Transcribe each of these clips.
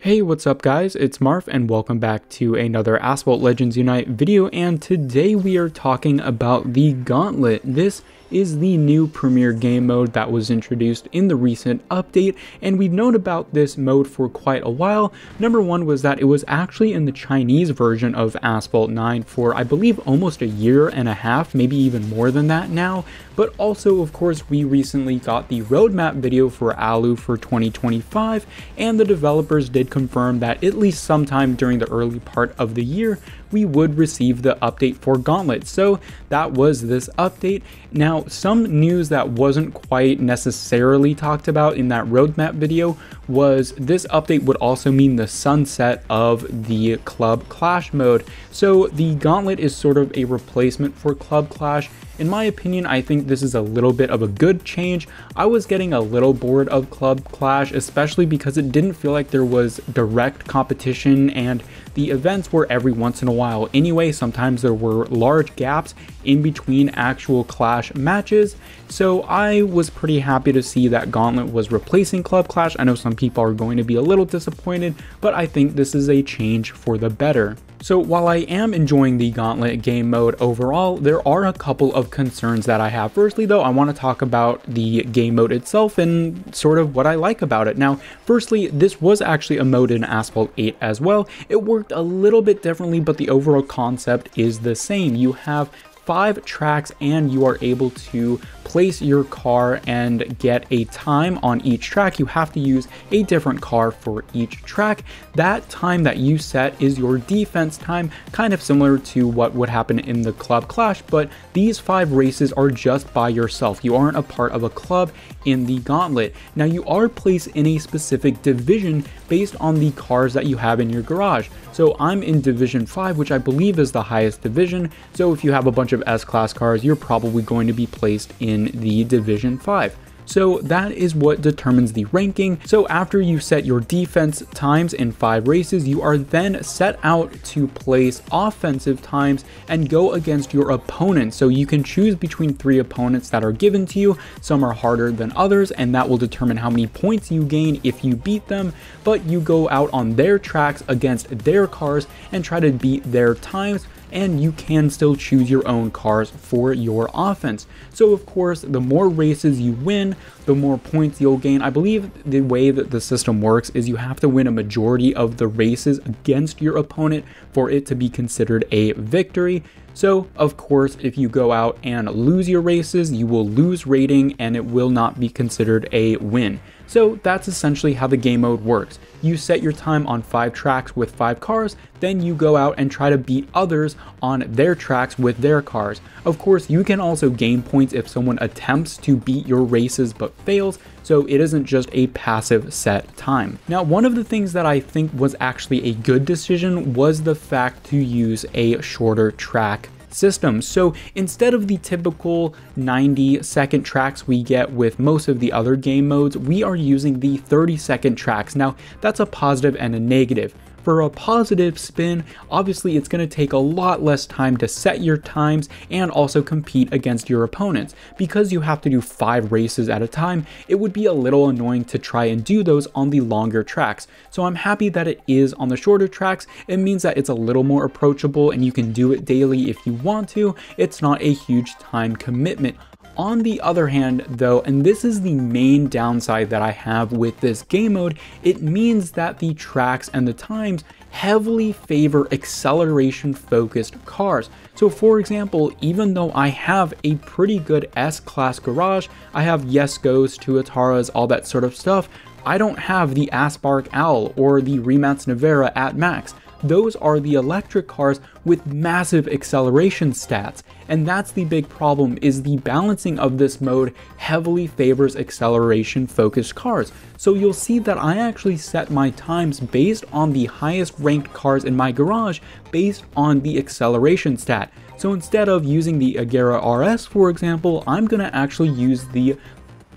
Hey, what's up guys? It's Marv and welcome back to another Asphalt Legends Unite video, and today we are talking about the Gauntlet. This is the new premier game mode that was introduced in the recent update, and we've known about this mode for quite a while. Number one was that it was actually in the Chinese version of Asphalt 9 for I believe almost a year and a half, maybe even more than that now. But also, of course, we recently got the roadmap video for Alu for 2025, and the developers did confirm that at least sometime during the early part of the year, we would receive the update for Gauntlet. So that was this update. Now, some news that wasn't quite necessarily talked about in that roadmap video was this update would also mean the sunset of the Club Clash mode. So the Gauntlet is sort of a replacement for Club Clash. In my opinion, I think this is a little bit of a good change. I was getting a little bored of Club Clash, especially because it didn't feel like there was direct competition, and the events were every once in a while anyway. Sometimes there were large gaps in between actual Clash matches. So I was pretty happy to see that Gauntlet was replacing Club Clash. I know some people are going to be a little disappointed, but I think this is a change for the better. So while I am enjoying the Gauntlet game mode overall, there are a couple of concerns that I have. Firstly though, I want to talk about the game mode itself and sort of what I like about it. Now, firstly, this was actually a mode in Asphalt 8 as well. It worked a little bit differently, but the overall concept is the same. You have 5 tracks and you are able to place your car and get a time on each track. You have to use a different car for each track. That time that you set is your defense time, kind of similar to what would happen in the Club Clash, but these 5 races are just by yourself. You aren't a part of a club in the Gauntlet. Now, you are placed in a specific division based on the cars that you have in your garage. So I'm in Division 5, which I believe is the highest division. So if you have a bunch of S-Class cars, you're probably going to be placed in the Division 5. So that is what determines the ranking. So after you set your defense times in 5 races, you are then set out to place offensive times and go against your opponents. So you can choose between 3 opponents that are given to you. Some are harder than others, and that will determine how many points you gain if you beat them. But you go out on their tracks against their cars and try to beat their times, and you can still choose your own cars for your offense. So of course, the more races you win, the more points you'll gain. I believe the way that the system works is you have to win a majority of the races against your opponent for it to be considered a victory. So of course, if you go out and lose your races, you will lose rating and it will not be considered a win. So that's essentially how the game mode works. You set your time on 5 tracks with 5 cars, then you go out and try to beat others on their tracks with their cars. Of course, you can also gain points if someone attempts to beat your races but fails, so it isn't just a passive set time. Now, one of the things that I think was actually a good decision was the fact to use a shorter track system. So instead of the typical 90-second tracks we get with most of the other game modes, we are using the 30-second tracks. Now, that's a positive and a negative. For a positive spin, obviously it's going to take a lot less time to set your times and also compete against your opponents. Because you have to do 5 races at a time, it would be a little annoying to try and do those on the longer tracks. So I'm happy that it is on the shorter tracks. It means that it's a little more approachable and you can do it daily if you want to. It's not a huge time commitment. On the other hand though, and this is the main downside that I have with this game mode, it means that the tracks and the times heavily favor acceleration focused cars. So for example, even though I have a pretty good S-Class garage, I have Yescos, Tuataras, all that sort of stuff, I don't have the Aspark Owl or the Rimac Nevera at max. Those are the electric cars with massive acceleration stats, and that's the big problem, is the balancing of this mode heavily favors acceleration focused cars. So you'll see that I actually set my times based on the highest ranked cars in my garage based on the acceleration stat. So instead of using the Agera RS, for example, I'm gonna actually use the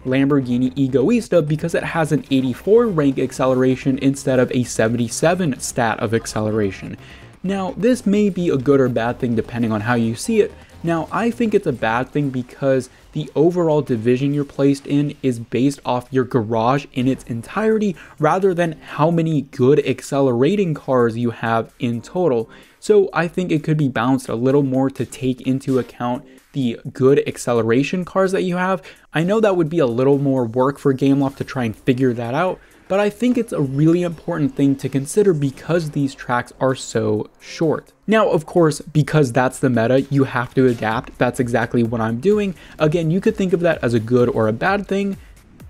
Lamborghini Egoista because it has an 84 rank acceleration instead of a 77 stat of acceleration. Now, this may be a good or bad thing depending on how you see it. Now, I think it's a bad thing because the overall division you're placed in is based off your garage in its entirety rather than how many good accelerating cars you have in total. So I think it could be balanced a little more to take into account the good acceleration cars that you have. I know that would be a little more work for Gameloft to try and figure that out, but I think it's a really important thing to consider because these tracks are so short. Now, of course, because that's the meta, you have to adapt. That's exactly what I'm doing. Again, you could think of that as a good or a bad thing.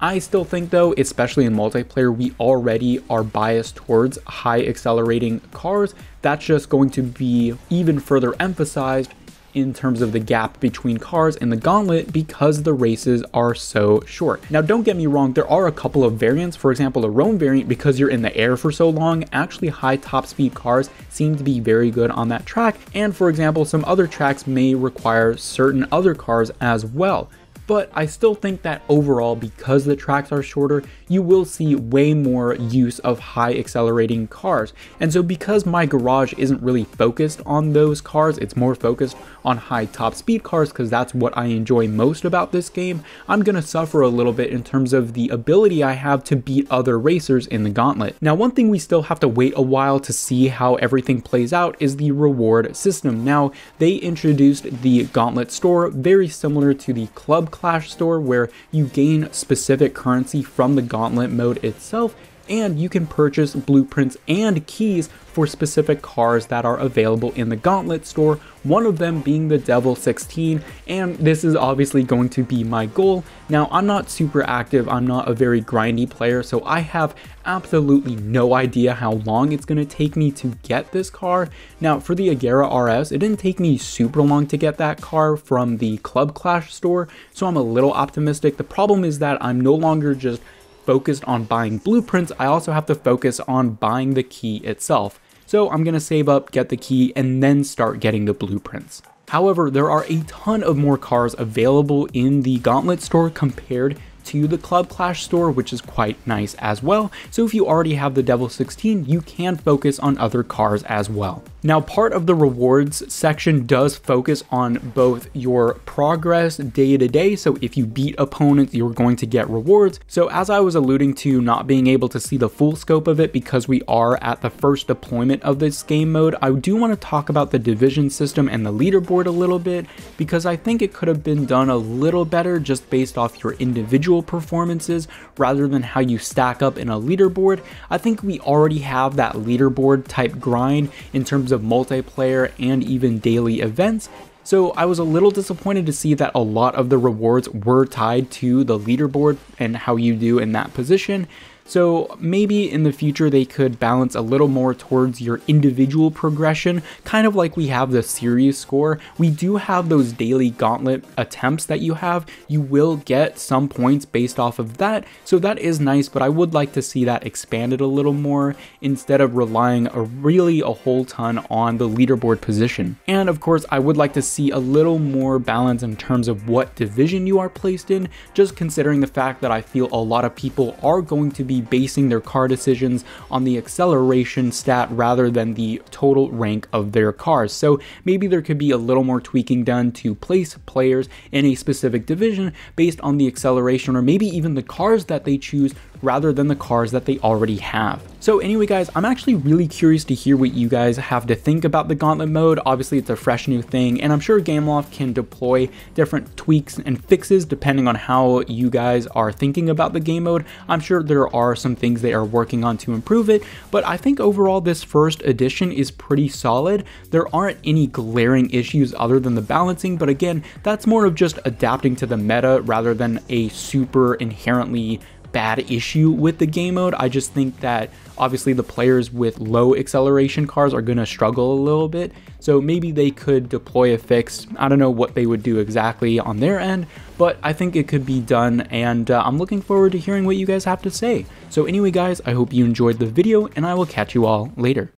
I still think though, especially in multiplayer, we already are biased towards high accelerating cars. That's just going to be even further emphasized in terms of the gap between cars in the Gauntlet because the races are so short. Now, don't get me wrong, there are a couple of variants. For example, the Rome variant, because you're in the air for so long, actually high top speed cars seem to be very good on that track. And for example, some other tracks may require certain other cars as well. But I still think that overall, because the tracks are shorter, you will see way more use of high accelerating cars. And so because my garage isn't really focused on those cars, it's more focused on high top speed cars because that's what I enjoy most about this game, I'm gonna suffer a little bit in terms of the ability I have to beat other racers in the Gauntlet. Now, one thing we still have to wait a while to see how everything plays out is the reward system. Now, they introduced the Gauntlet store, very similar to the Club Clash store, where you gain specific currency from the Gauntlet mode itself, and you can purchase blueprints and keys for specific cars that are available in the Gauntlet store, one of them being the Devil 16, and this is obviously going to be my goal. Now, I'm not super active, I'm not a very grindy player, so I have absolutely no idea how long it's going to take me to get this car. Now, for the Agera RS, it didn't take me super long to get that car from the Club Clash store, so I'm a little optimistic. The problem is that I'm no longer just focused on buying blueprints, I also have to focus on buying the key itself. So I'm gonna save up, get the key, and then start getting the blueprints. However, there are a ton of more cars available in the Gauntlet store compared to the Club Clash store, which is quite nice as well. So if you already have the Devil 16, you can focus on other cars as well. Now, part of the rewards section does focus on both your progress day to day. So if you beat opponents, you're going to get rewards. So as I was alluding to not being able to see the full scope of it because we are at the first deployment of this game mode, I do want to talk about the division system and the leaderboard a little bit because I think it could have been done a little better just based off your individual performances rather than how you stack up in a leaderboard. I think we already have that leaderboard type grind in terms of multiplayer and even daily events. So I was a little disappointed to see that a lot of the rewards were tied to the leaderboard and how you do in that position. So maybe in the future they could balance a little more towards your individual progression, kind of like we have the series score. We do have those daily Gauntlet attempts that you have. You will get some points based off of that, so that is nice, but I would like to see that expanded a little more instead of relying really a whole ton on the leaderboard position. And of course, I would like to see a little more balance in terms of what division you are placed in, just considering the fact that I feel a lot of people are going to be basing their car decisions on the acceleration stat rather than the total rank of their cars. So maybe there could be a little more tweaking done to place players in a specific division based on the acceleration or maybe even the cars that they choose rather than the cars that they already have. So anyway guys, I'm actually really curious to hear what you guys have to think about the Gauntlet mode. Obviously it's a fresh new thing and I'm sure Gameloft can deploy different tweaks and fixes depending on how you guys are thinking about the game mode. I'm sure there are some things they are working on to improve it, but I think overall this first edition is pretty solid. There aren't any glaring issues other than the balancing, but again, that's more of just adapting to the meta rather than a super inherently bad issue with the game mode. I just think that obviously the players with low acceleration cars are going to struggle a little bit, so maybe they could deploy a fix. I don't know what they would do exactly on their end, but I think it could be done, and I'm looking forward to hearing what you guys have to say. So anyway guys, I hope you enjoyed the video and I will catch you all later.